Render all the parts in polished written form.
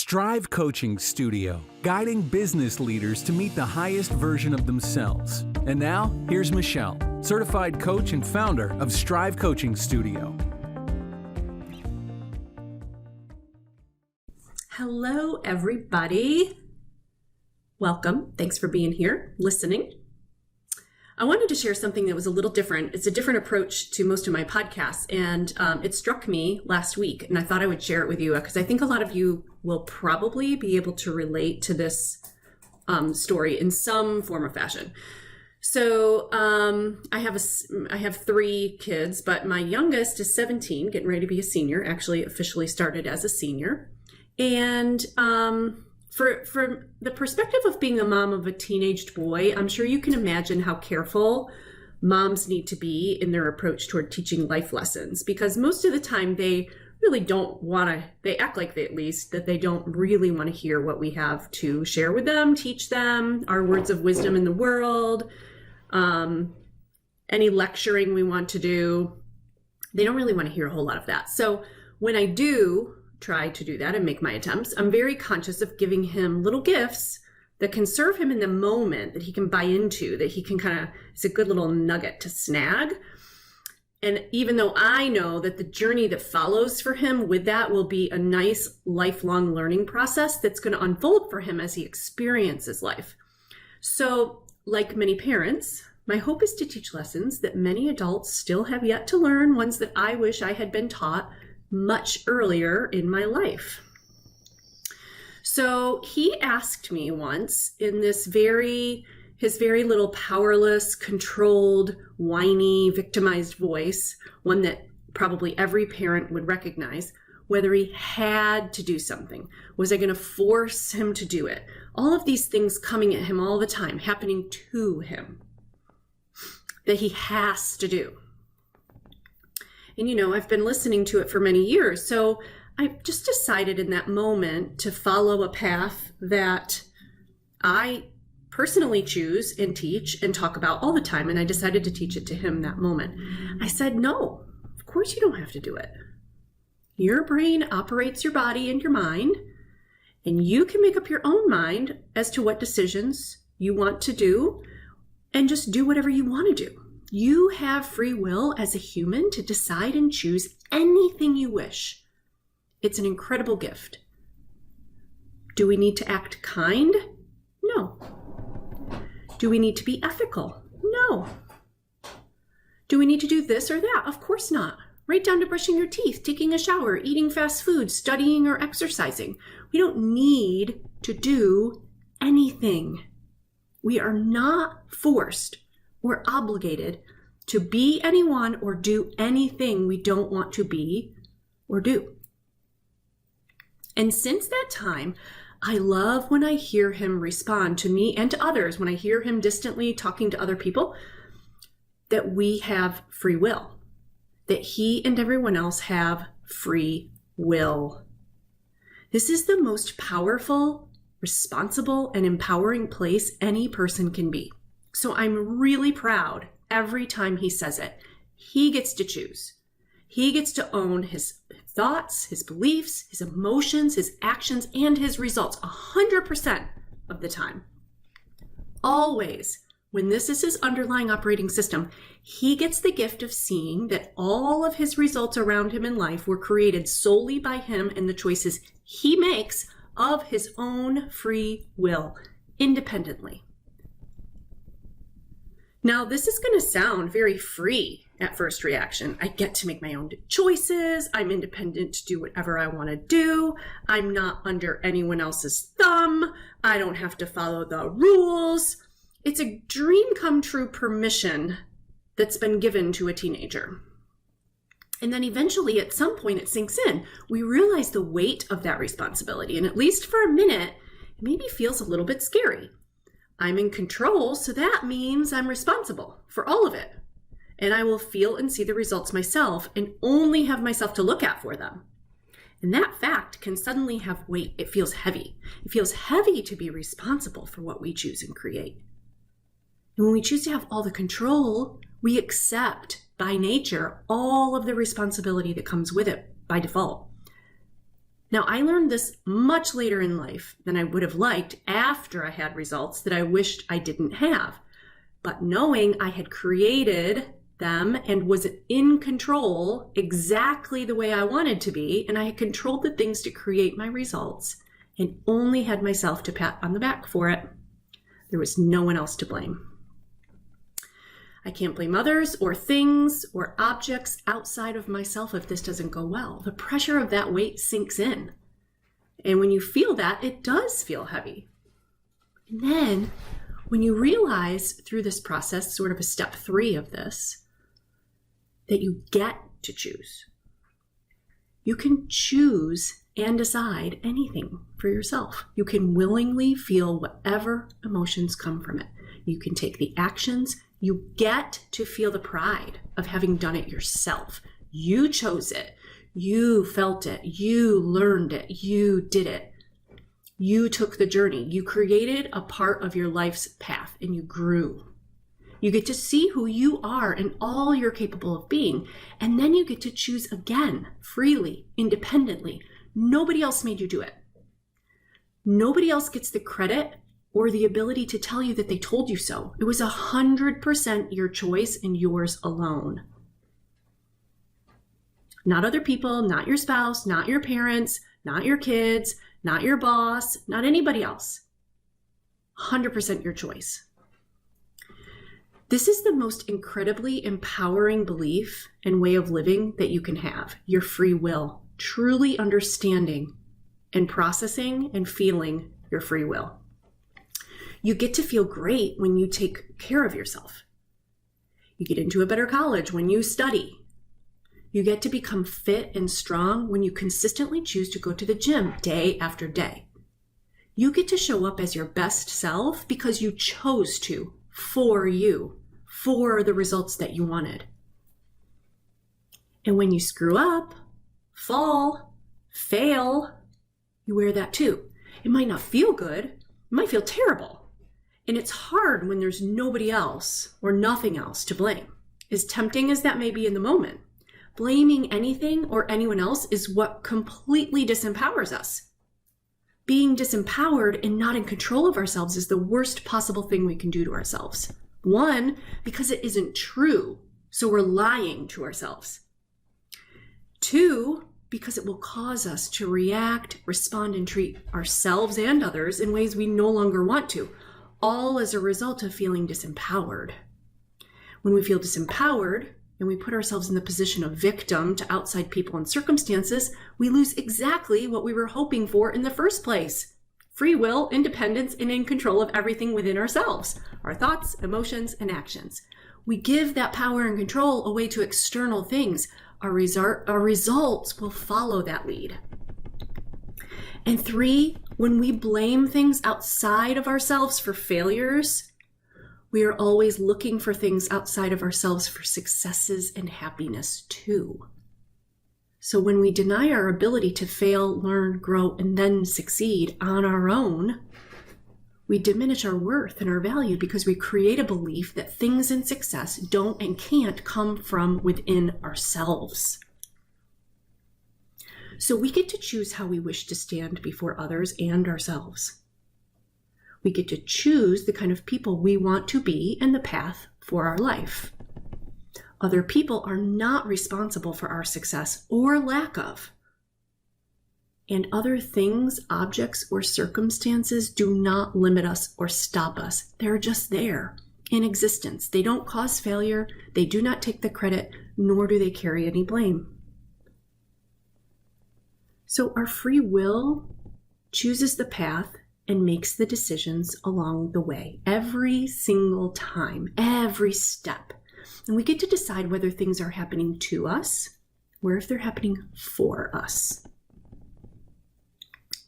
Strive Coaching Studio, guiding business leaders to meet the highest version of themselves. And now, here's Michelle, certified coach and founder of Strive Coaching Studio. Hello, everybody. Welcome. Thanks for being here, listening. I wanted to share something that was a little different. It's a different approach to most of my podcasts, and it struck me last week, and I thought I would share it with you because I think a lot of you will probably be able to relate to this story in some form or fashion. So I have three kids, but my youngest is 17, getting ready to be a senior, actually officially started as a senior. And from the perspective of being a mom of a teenaged boy, I'm sure you can imagine how careful moms need to be in their approach toward teaching life lessons, because most of the time they really don't want to, they act like they, at least, that they don't really want to hear what we have to share with them, teach them, our words of wisdom in the world, any lecturing we want to do. They don't really want to hear a whole lot of that. So when I do try to do that and make my attempts, I'm very conscious of giving him little gifts that can serve him in the moment, that he can buy into, that he can it's a good little nugget to snag. And even though I know that the journey that follows for him with that will be a nice lifelong learning process that's going to unfold for him as he experiences life. So, like many parents, my hope is to teach lessons that many adults still have yet to learn, ones that I wish I had been taught much earlier in my life. So he asked me once in his very little powerless, controlled, whiny, victimized voice, one that probably every parent would recognize, whether he had to do something. Was I going to force him to do it? All of these things coming at him all the time, happening to him, that he has to do. And, I've been listening to it for many years. So I just decided in that moment to follow a path that I personally choose and teach and talk about all the time. And I decided to teach it to him that moment. I said, no, of course you don't have to do it. Your brain operates your body and your mind, and you can make up your own mind as to what decisions you want to do and just do whatever you want to do. You have free will as a human to decide and choose anything you wish. It's an incredible gift. Do we need to act kind? No. Do we need to be ethical? No. Do we need to do this or that? Of course not. Right down to brushing your teeth, taking a shower, eating fast food, studying or exercising. We don't need to do anything. We are not forced or obligated to be anyone or do anything we don't want to be or do. And since that time, I love when I hear him respond to me and to others, when I hear him distantly talking to other people, that we have free will, that he and everyone else have free will. This is the most powerful, responsible, and empowering place any person can be. So I'm really proud every time he says it. He gets to choose. He gets to own his thoughts, his beliefs, his emotions, his actions, and his results 100% of the time. Always, when this is his underlying operating system, he gets the gift of seeing that all of his results around him in life were created solely by him and the choices he makes of his own free will, independently. Now, this is going to sound very free at first reaction. I get to make my own choices. I'm independent to do whatever I want to do. I'm not under anyone else's thumb. I don't have to follow the rules. It's a dream come true permission that's been given to a teenager. And then eventually, at some point, it sinks in. We realize the weight of that responsibility. And at least for a minute, it maybe feels a little bit scary. I'm in control, so that means I'm responsible for all of it. And I will feel and see the results myself and only have myself to look at for them. And that fact can suddenly have weight. It feels heavy. It feels heavy to be responsible for what we choose and create. And when we choose to have all the control, we accept by nature all of the responsibility that comes with it by default. Now, I learned this much later in life than I would have liked after I had results that I wished I didn't have. But knowing I had created them and was in control exactly the way I wanted to be, and I had controlled the things to create my results and only had myself to pat on the back for it, there was no one else to blame. I can't blame others or things or objects outside of myself if this doesn't go well. The pressure of that weight sinks in. And when you feel that, it does feel heavy. And then when you realize through this process, sort of a step 3 of this, that you get to choose. You can choose and decide anything for yourself. You can willingly feel whatever emotions come from it. You can take the actions. You get to feel the pride of having done it yourself. You chose it. You felt it. You learned it. You did it. You took the journey. You created a part of your life's path and you grew. You get to see who you are and all you're capable of being. And then you get to choose again, freely, independently. Nobody else made you do it. Nobody else gets the credit or the ability to tell you that they told you so. It was 100% your choice and yours alone. Not other people, not your spouse, not your parents, not your kids, not your boss, not anybody else. 100% your choice. This is the most incredibly empowering belief and way of living that you can have. Your free will, truly understanding and processing and feeling your free will. You get to feel great when you take care of yourself. You get into a better college when you study. You get to become fit and strong when you consistently choose to go to the gym day after day. You get to show up as your best self because you chose to, for you, for the results that you wanted. And when you screw up, fall, fail, you wear that too. It might not feel good. It might feel terrible. And it's hard when there's nobody else or nothing else to blame. As tempting as that may be in the moment, blaming anything or anyone else is what completely disempowers us. Being disempowered and not in control of ourselves is the worst possible thing we can do to ourselves. 1, because it isn't true, so we're lying to ourselves. 2, because it will cause us to react, respond, and treat ourselves and others in ways we no longer want to, all as a result of feeling disempowered. When we feel disempowered and we put ourselves in the position of victim to outside people and circumstances, we lose exactly what we were hoping for in the first place. Free will, independence, and in control of everything within ourselves, our thoughts, emotions, and actions. We give that power and control away to external things. Our results will follow that lead. And 3, when we blame things outside of ourselves for failures, we are always looking for things outside of ourselves for successes and happiness too. So when we deny our ability to fail, learn, grow, and then succeed on our own, we diminish our worth and our value because we create a belief that things and success don't and can't come from within ourselves. So we get to choose how we wish to stand before others and ourselves. We get to choose the kind of people we want to be and the path for our life. Other people are not responsible for our success or lack of. And other things, objects, or circumstances do not limit us or stop us. They're just there in existence. They don't cause failure. They do not take the credit, nor do they carry any blame. So our free will chooses the path and makes the decisions along the way, every single time, every step. And we get to decide whether things are happening to us or if they're happening for us.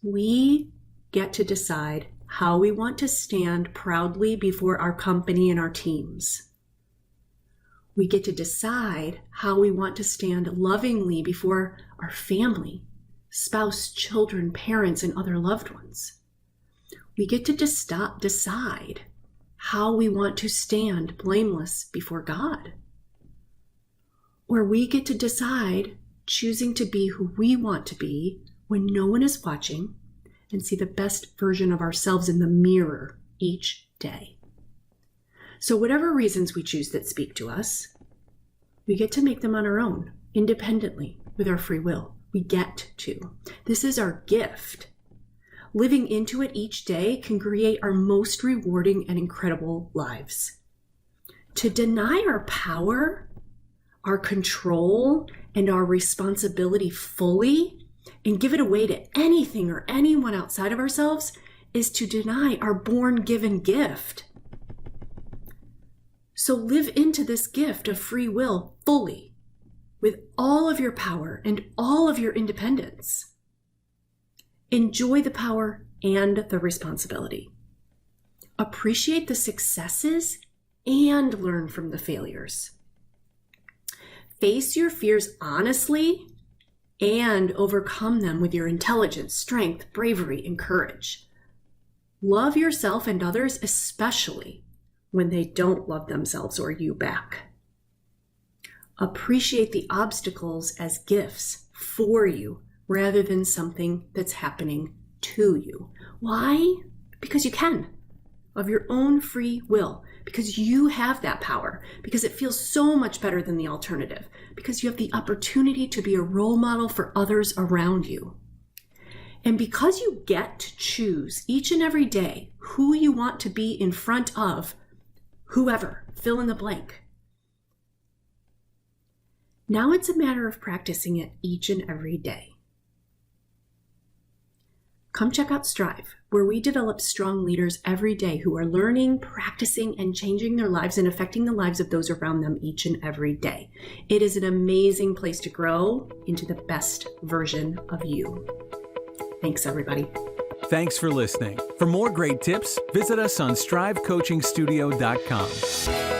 We get to decide how we want to stand proudly before our company and our teams. We get to decide how we want to stand lovingly before our family, spouse, children, parents, and other loved ones. We get to decide how we want to stand blameless before God. Or we get to decide choosing to be who we want to be when no one is watching and see the best version of ourselves in the mirror each day. So whatever reasons we choose that speak to us, we get to make them on our own, independently, with our free will. We get to. This is our gift. Living into it each day can create our most rewarding and incredible lives. To deny our power, our control, and our responsibility fully and give it away to anything or anyone outside of ourselves is to deny our born-given gift. So live into this gift of free will fully, with all of your power and all of your independence. Enjoy the power and the responsibility. Appreciate the successes and learn from the failures. Face your fears honestly and overcome them with your intelligence, strength, bravery, and courage. Love yourself and others, especially when they don't love themselves or you back. Appreciate the obstacles as gifts for you rather than something that's happening to you. Why? Because you can, of your own free will, because you have that power, because it feels so much better than the alternative, because you have the opportunity to be a role model for others around you. And because you get to choose each and every day who you want to be in front of whoever, fill in the blank. Now it's a matter of practicing it each and every day. Come check out Strive, where we develop strong leaders every day who are learning, practicing, and changing their lives and affecting the lives of those around them each and every day. It is an amazing place to grow into the best version of you. Thanks, everybody. Thanks for listening. For more great tips, visit us on strivecoachingstudio.com.